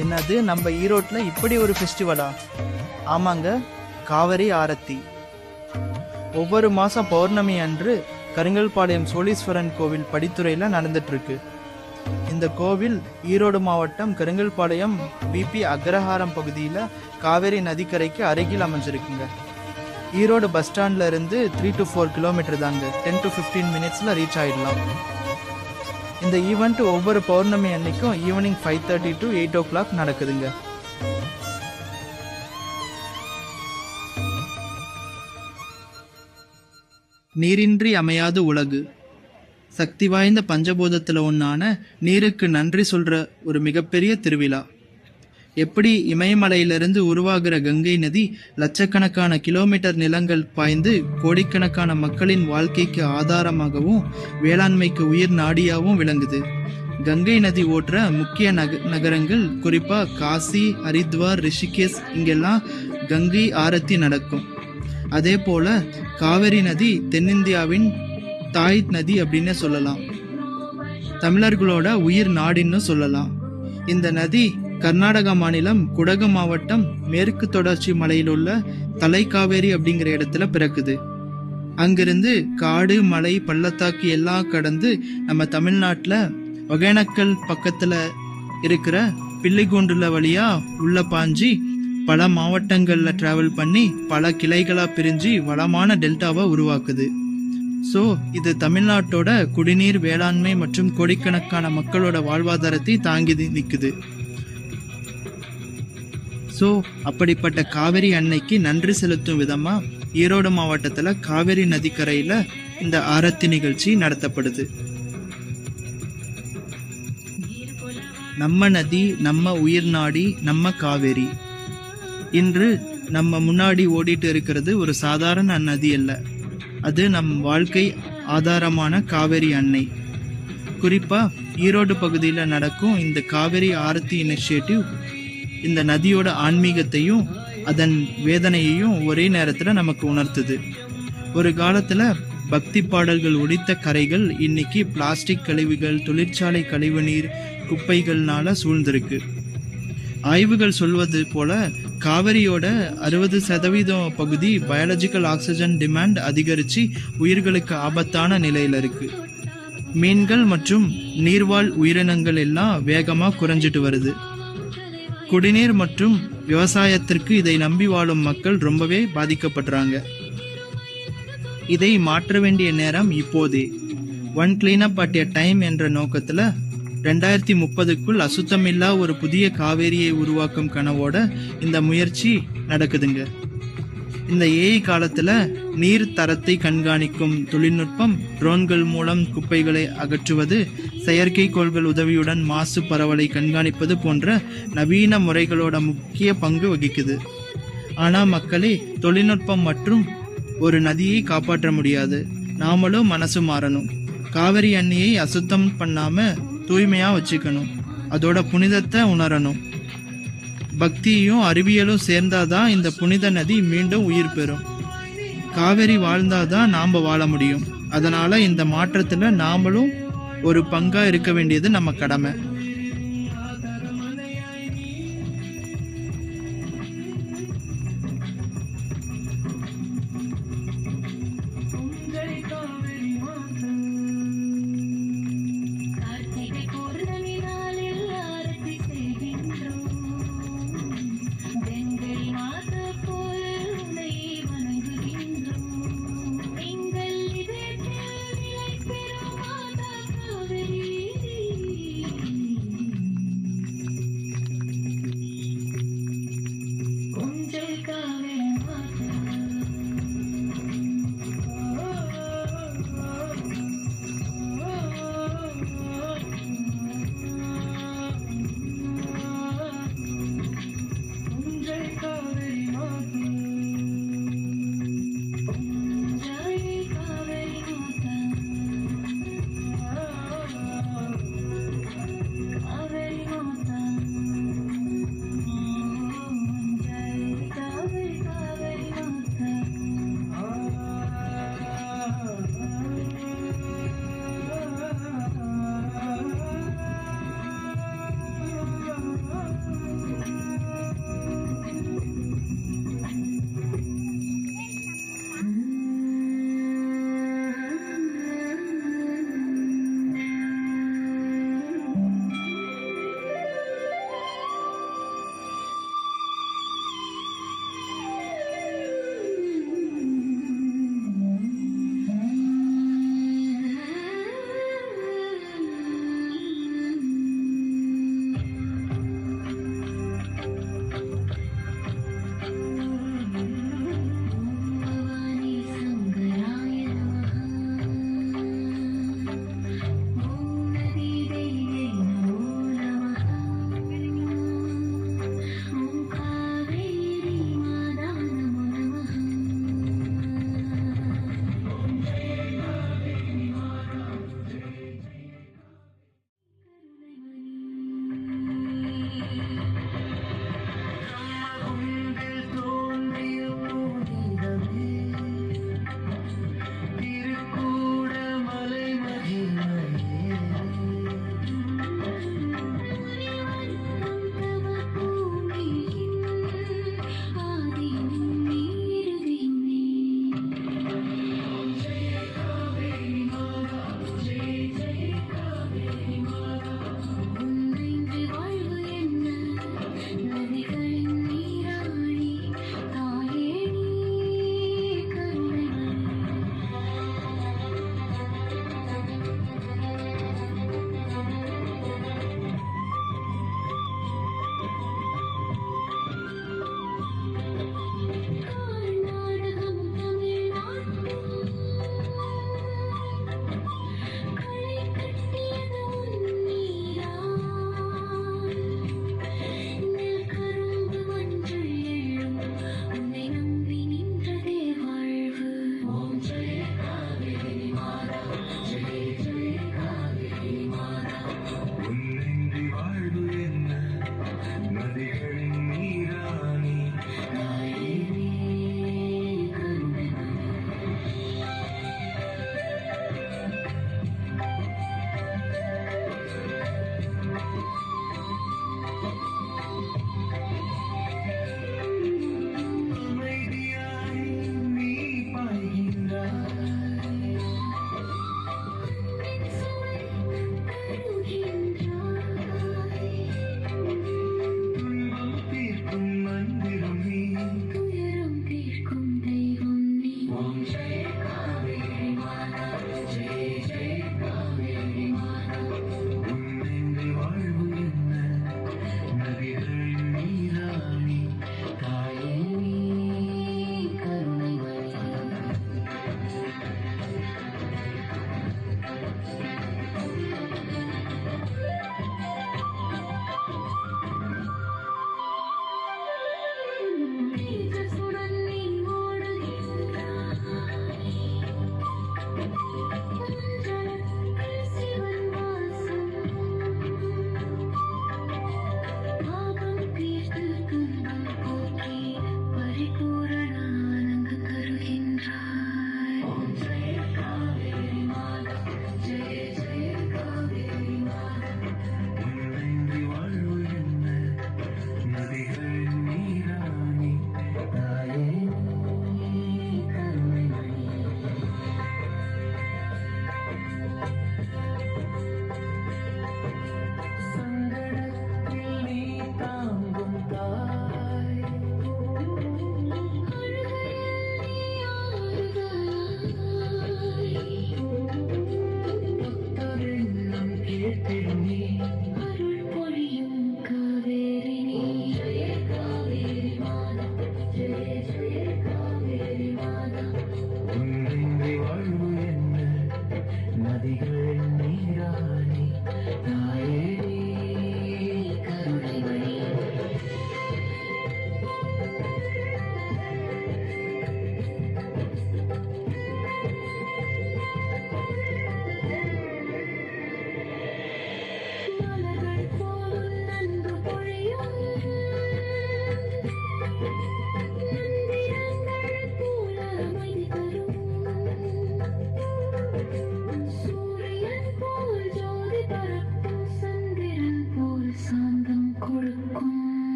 என்னது, நம்ம ஈரோட்டில் இப்படி ஒரு ஃபெஸ்டிவலா? ஆமாங்க, காவிரி ஆரத்தி ஒவ்வொரு மாதம் பௌர்ணமி அன்று கருங்கல்பாளையம் சோழீஸ்வரன் கோவில் படித்துறையில் நடந்துட்டு இருக்கு. இந்த கோவில் ஈரோடு மாவட்டம் கருங்கல்பாளையம் பிபி அக்ரஹாரம் பகுதியில் காவேரி நதிக்கரைக்கு அருகில் அமைஞ்சிருக்குங்க. ஈரோடு பஸ் ஸ்டாண்ட்ல இருந்து 3 to 4 கிலோமீட்டர் தாங்க. 10 to 15 மினிட்ஸில் ரீச் ஆயிடலாம். இந்த ஈவெண்ட் ஒவ்வொரு பௌர்ணமி அன்னைக்கும் ஈவினிங் 5:30 to 8 o'clock நடக்குதுங்க. நீரின்றி அமையாது உலகு. சக்தி வாய்ந்த பஞ்சபூதத்தில் ஒன்றான நீருக்கு நன்றி சொல்கிற ஒரு மிகப்பெரிய திருவிழா. எப்படி இமயமலையிலிருந்து உருவாகிற கங்கை நதி லட்சக்கணக்கான கிலோமீட்டர் நிலங்கள் பாய்ந்து கோடிக்கணக்கான மக்களின் வாழ்க்கைக்கு ஆதாரமாகவும் வேளாண்மைக்கு உயிர் நாடியாகவும் விளங்குது. கங்கை நதி ஓட்டுற முக்கிய நகரங்கள் குறிப்பாக காசி, ஹரித்வார், ரிஷிகேஷ், இங்கெல்லாம் கங்கை ஆரத்தி நடக்கும். அதே போல காவிரி நதி தென்னிந்தியாவின் தாய் நதி அப்படின்னு சொல்லலாம். தமிழர்களோட உயிர் நாடின்னு சொல்லலாம். இந்த நதி கர்நாடகா மாநிலம் குடகு மாவட்டம் மேற்கு தொடர்ச்சி மலையில் உள்ள தலைக்காவேரி அப்படிங்கிற இடத்துல பிறக்குது. அங்கிருந்து காடு, மலை, பள்ளத்தாக்கு எல்லாம் கடந்து நம்ம தமிழ்நாட்டில் ஒகேனக்கல் பக்கத்துல இருக்கிற பிள்ளைகூண்டுல வழியா உள்ள பாஞ்சி பல மாவட்டங்கள்ல டிராவல் பண்ணி பல கிளைகளா பிரிஞ்சு வளமான டெல்டாவை உருவாக்குது. ஸோ இது தமிழ்நாட்டோட குடிநீர், வேளாண்மை மற்றும் கோடிக்கணக்கான மக்களோட வாழ்வாதாரத்தை தாங்கி நிற்குது. ஸோ அப்படிப்பட்ட காவிரி அன்னைக்கு நன்றி செலுத்தும் விதமா ஈரோடு மாவட்டத்தில் காவிரி நதிக்கரையில் இந்த ஆரத்தி நிகழ்ச்சி நடத்தப்படுது. நம்ம நதி, நம்ம உயிர் நாடி, நம்ம காவேரி. இன்று நம்ம முன்னாடி ஓடிட்டு இருக்கிறது ஒரு சாதாரண நதி அல்ல, அது நம் வாழ்க்கை ஆதாரமான காவேரி அன்னை. குறிப்பாக ஈரோடு பகுதியில் நடக்கும் இந்த காவேரி ஆரத்தி இனிஷியேட்டிவ் இந்த நதியோட ஆன்மீகத்தையும் அதன் வேதனையையும் ஒரே நேரத்தில் நமக்கு உணர்த்துது. ஒரு காலத்தில் பக்தி பாடல்கள் ஒலித்த கரைகள் இன்னைக்கு பிளாஸ்டிக் கழிவுகள், தொழிற்சாலை கழிவுநீர், குப்பைகள்னால சூழ்ந்திருக்கு. ஆய்வுகள் சொல்வது போல காவிரியோட 60% பகுதி பயாலஜிக்கல் ஆக்சிஜன் டிமாண்ட் அதிகரித்து உயிர்களுக்கு ஆபத்தான நிலையில் இருக்கு. மீன்கள் மற்றும் நீர்வாழ் உயிரினங்கள் எல்லாம் வேகமாக குறைஞ்சிட்டு வருது. குடிநீர் மற்றும் விவசாயத்திற்கு இதை நம்பி வாழும் மக்கள் ரொம்பவே பாதிக்கப்படுறாங்க. இதை மாற்ற வேண்டிய நேரம் இப்போதே. One cleanup at a time என்ற நோக்கத்தில் 2030க்குள் அசுத்தமில்லா ஒரு புதிய காவேரியை உருவாக்கும் கனவோட இந்த முயற்சி நடக்குதுங்க. இந்த ஏஐ காலத்தில் நீர் தரத்தை கண்காணிக்கும் தொழில்நுட்பம், ட்ரோன்கள் மூலம் குப்பைகளை அகற்றுவது, செயற்கைக்கோள்கள் உதவியுடன் மாசு பரவலை கண்காணிப்பது போன்ற நவீன முறைகளோட முக்கிய பங்கு வகிக்குது. ஆனால் மக்களே, தொழில்நுட்பம் மற்றும் ஒரு நதியை காப்பாற்ற முடியாது. நாமளும் மனசு மாறணும். காவிரி அன்னையை அசுத்தம் பண்ணாம தூய்மையா வச்சுக்கணும். அதோட புனிதத்தை உணரணும். பக்தியும் அறிவியலும் சேர்ந்தாதான் இந்த புனித நதி மீண்டும் உயிர் பெறும். காவேரி வாழ்ந்தாதான் நாம வாழ முடியும். அதனால இந்த மாற்றத்துல நாமளும் ஒரு பங்கா இருக்க வேண்டியது நம்ம கடமை.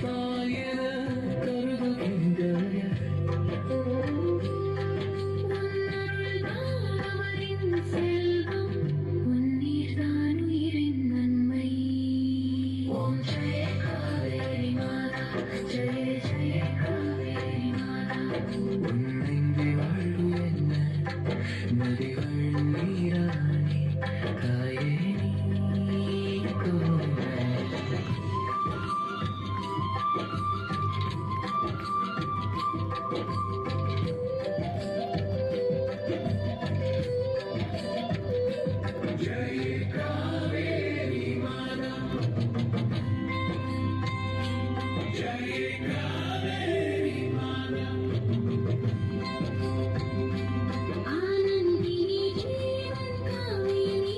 தாயென கருதுகின்றாய செல்வம் உன்னீர்தான் உயிரின் நன்மை. ஓம் ஜெய காவேரி மாதா, ஜெய ஜெய காவேரி மாதா. உன்னின்றி வாழ்வு என்ன நதிகள் நீரானே தாயே நீ கோவே. ஆனந்தினி ஜீவன் காவேரி,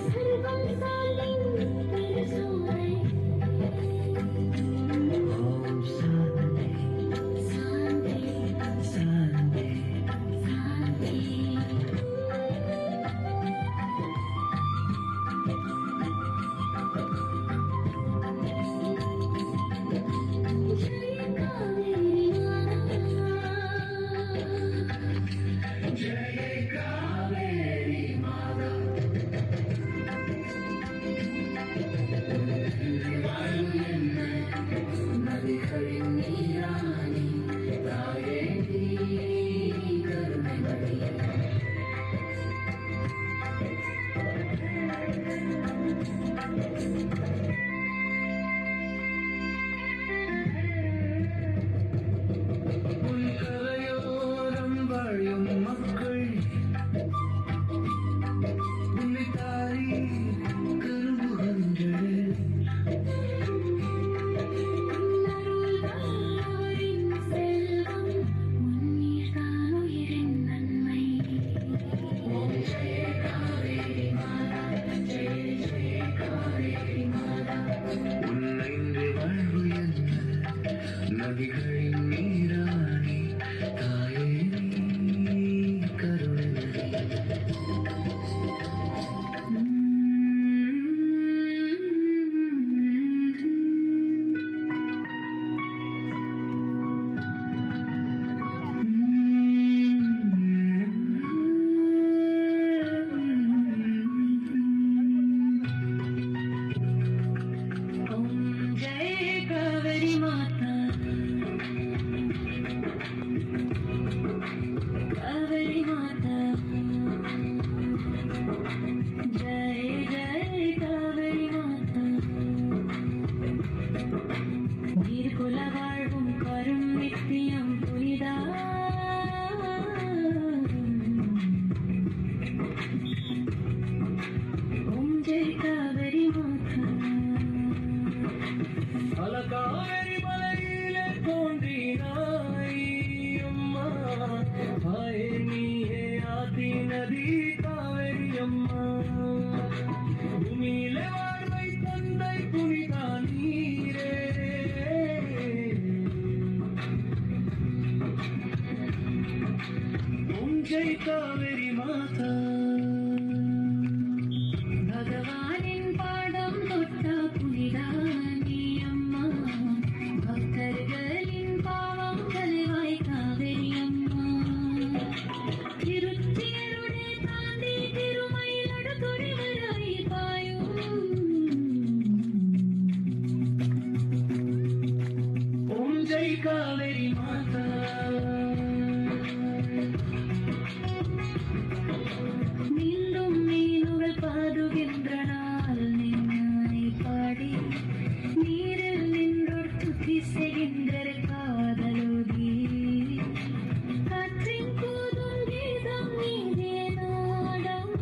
சர்வம் சாலின் திருசோலை. ஓம் சாந்தி சாந்தி சாந்தி. சாந்தி. ஜெய காவேரி மாதா. நதிகளின் நீரானே தாயே நீ கருணைமணி. உன் கரையோரம் வாழும் மக்கள் உன்னை தாரி கருவுகின்றனர். உன்னருள்தாரின் செல்வம் உன்னீர்தான் உயிரின் நன்மை. ஓம் ஜெய காவேரி மாதா, ஜெய ஜெய காவேரி மாதா. உன்னின்றி வாழ்வு என்ன நதிகளின் நீரானே தாயே நீ கருணைமணி. ஓம் ஜெய காவேரி மாதா, காவேரி மாதா. ஜெய ஜெய காவேரி மாதா. நீர்குல வாழ்வும் கரும் நித்தியம் புனிதாரும். ஓம் ஜெய காவேரி மாதா. பல காவேரி மலையிலே தோன்றினாய் அம்மா, ஆயே நீயே ஆதி நதி காவேரி அம்மா. பூமியிலே வாழ்வை தந்தை புனிதா நீரே. ஓம் ஜெய் காவேரி மாதா. பகவானின் பாடம் தொட்ட புனிதானி அம்மா, பக்தர்களின் பாவம் கலைவாய் காவேரி அம்மா. திருச்சியருடே தாண்டி திருமயிலடு துறைவராய் பாயும். ஓம் ஜெய் காவேரி மாதா. மீண்டும் மீனுகள் பாடுகின்ற நாள் நின்னை பாடி, நீரில் நின்றோர் துதி செய்கின்ற காதலோதி. காற்றின் கூதும் கீதம் நீதே நாடம்.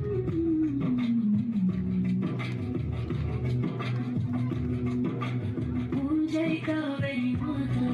ஓம் ஜெய் காவேரி மாதா.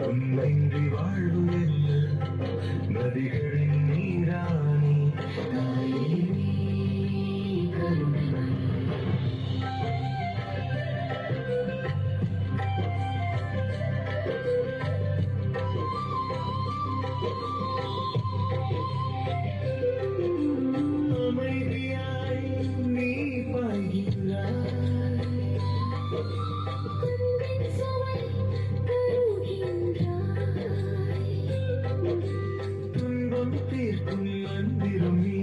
உன்னின்றி வாழ்வு என்ன நதிகளின் நீராணி அமைதியாய் நீ பாய்கிறாய் துன்பம் தீர்க்கும் மந்திரம் நீ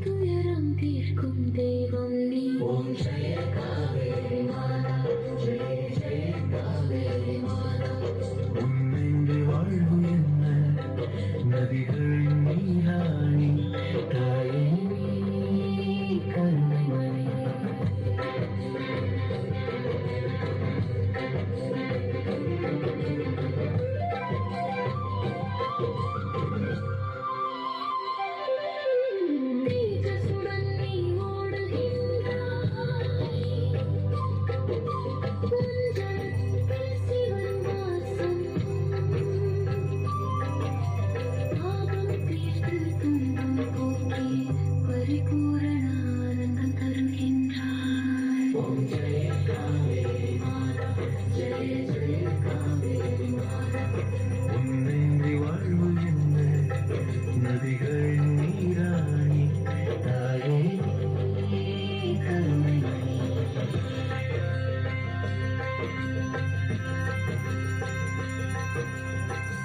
துயரம் தீர்க்கும் தெய்வம் நீ ஓம் ஜெய காவேரி மாதா ஜெய ஜெய காவேரி மாதா உன்னின்றி வாழ்வு என்ன நதிகளின் நீராணி தாயே கண்மணி தேஜசுடன் நீ ஓடுகின்றாய் உஞ்சத்தில் சிவன் வாசம் பாவம் தீர்த்து துன்பம் போக்கி பரிபூரண ஆனந்தம் தருகின்றாய் ஓம் ஜெய காவேரி மாதா ஜெய ஜெய காவேரி மாதா உன்னின்றி வாழ்வு என்ன நதிகளின் நீராணி தாயே கருணைமணி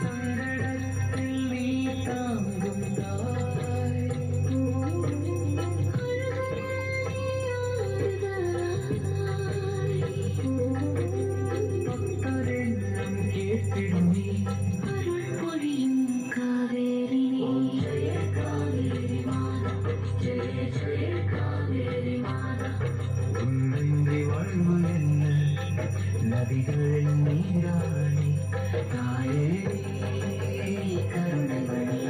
சங்கடத்தில் நீ தாங்கும் தாய் பக்தரெண்ணம் கேட்டிடும் நீ அருள் பொழியும் காவேரி ஜெய காவேரி மாதா ஜெய ஜெய காவேரி மாதா உன்னின்றி வாழ்வு என்ன நதிகளின் நீராணி தாயே கருணைமணி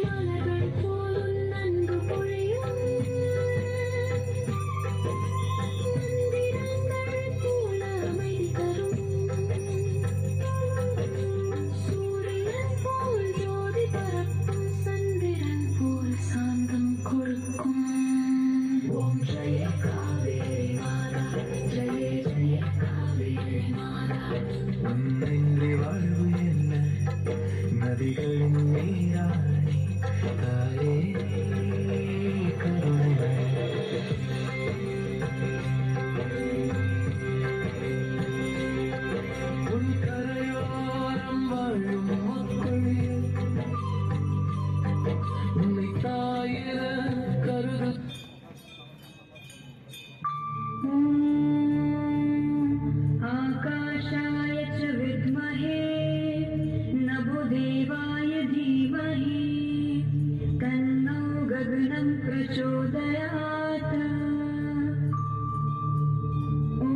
மலர்கள் போலும் நன்கு பொழியும் மந்திரங்கள் போல அமைதி தரும் சூரியன் போல் ஜோதி பரப்பும் சந்திரன் போல் சாந்தம் கொடுக்கும் ஓம் ஜெய காவேரி மாதா ஜெய ஜெய காவேரி மாதா உன்னின்றி வாழ்வு என்ன நதிகளின் நீராணி தாயே கருணைமணி உன் கரையோரம் வாழும் மக்கள் உன்னை தாயிர கருது आकाशाय च विद्महे नभोदेवाय धीमहि तन्नो गगनं प्रचोदयात् ॐ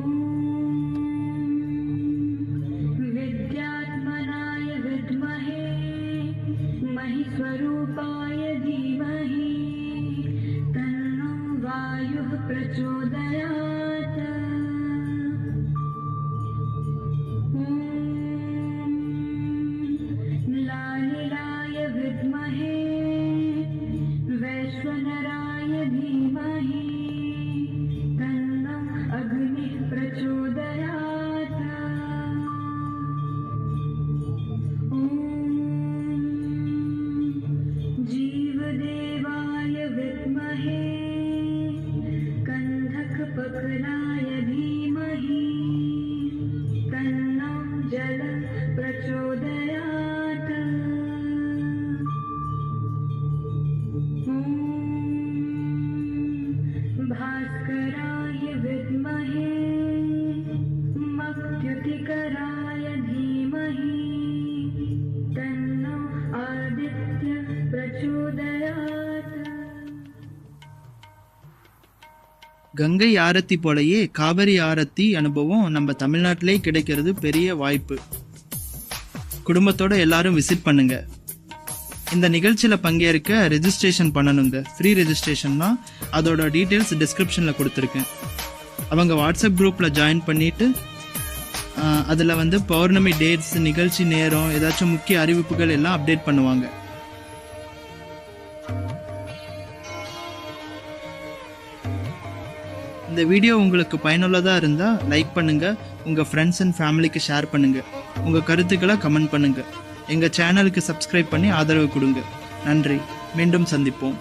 विद्यात्मनाय विद्महे महिस्वरूपाय धीमहि तन्नो वायुः प्रचोदयात् लालिलाय विद्महे वैश्वनराय धीमहि तन्नो अग्निः प्रचोदयात् ॐ जीवदेवाय विद्महे कन्धकपकलाय धीमहि तन्नो जल प्रचोदयात् ॐ भास्कराय विद्महे मक्त्युतिकराय धीमहि तन्नो आदित्य प्रचोदयात् கங்கை ஆரத்தி போலயே காவிரி ஆரத்தி அனுபவம் நம்ம தமிழ்நாட்டிலே கிடைக்கிறது பெரிய வாய்ப்பு. குடும்பத்தோட எல்லாரும் விசிட் பண்ணுங்க. இந்த நிகழ்ச்சியில பங்கேற்க ரெஜிஸ்ட்ரேஷன் பண்ணணுங்க. ஃப்ரீ ரெஜிஸ்ட்ரேஷன் தான். அதோட டீட்டெயில்ஸ் டிஸ்கிரிப்ஷன்ல கொடுத்துருக்கேன். அவங்க வாட்ஸ்அப் குரூப்ல ஜாயின் பண்ணிட்டு அதில் வந்து பௌர்ணமி டேட்ஸ், நிகழ்ச்சி நேரம், ஏதாச்சும் முக்கிய அறிவிப்புகள் எல்லாம் அப்டேட் பண்ணுவாங்க. இந்த வீடியோ உங்களுக்கு பயனுள்ளதாக இருந்தால் லைக் பண்ணுங்க, உங்கள் ஃப்ரெண்ட்ஸ் அண்ட் ஃபேமிலிக்கு ஷேர் பண்ணுங்க, உங்கள் கருத்துக்களை கமெண்ட் பண்ணுங்க. எங்கள் சேனலுக்கு சப்ஸ்கிரைப் பண்ணி ஆதரவு கொடுங்க. நன்றி. மீண்டும் சந்திப்போம்.